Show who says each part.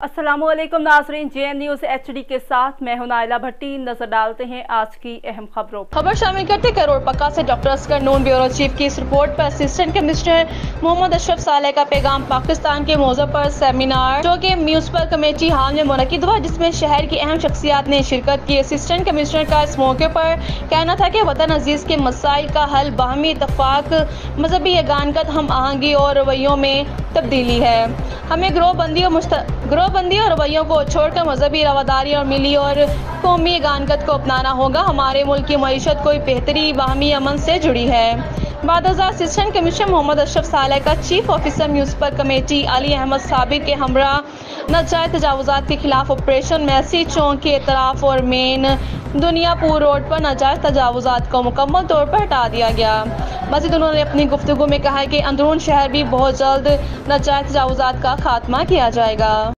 Speaker 1: अस्सलामुअलैकुम नाज़रीन, JN news HD के साथ मैं हूं नाइला भट्टी। नजर डालते हैं आज की अहम खबरों।
Speaker 2: खबर शामिल करते करोड़ पक्का से डॉक्टर असगर नून ब्यूरो चीफ की इस रिपोर्ट पर असिस्टेंट कमिश्नर मोहम्मद अशरफ सालेह का पैगाम। पाकिस्तान के मौजू पर सेमिनार जो कि म्यूनसिपल कमेटी हाल में मुनक़िद हुआ, जिसमें शहर की अहम शख्सियात ने शिरकत की। असिस्टेंट कमिश्नर का इस मौके पर कहना था कि वतन अजीज के मसाइल का हल बाहमी इत्तफाक, मजहबी यगानकत, हम आहंगी और रवैयों में तब्दीली है। हमें ग्रोहबंदी और रवैयों को छोड़कर मजहबी रवादारी और मिली और कौमी यगानकत को अपनाना होगा। हमारे मुल्क की मईशत कोई बेहतरी बाहमी अमन से जुड़ी है। बादशाह असिस्टेंट कमिश्नर मोहम्मद अशरफ सालेह का chief officer municipal committee Ali Ahmad Sabir के हमरा नाजायज तजावुजात के खिलाफ ऑपरेशन मैसी चौक के इतराफ और मेन दुनियापुर रोड पर नाजायज तजावुजात को मुकम्मल तौर पर हटा दिया गया। मज़ीद उन्होंने अपनी गुफ्तगू में कहा कि अंदरून शहर भी बहुत जल्द नाजायज तजावुजात का खात्मा किया जाएगा।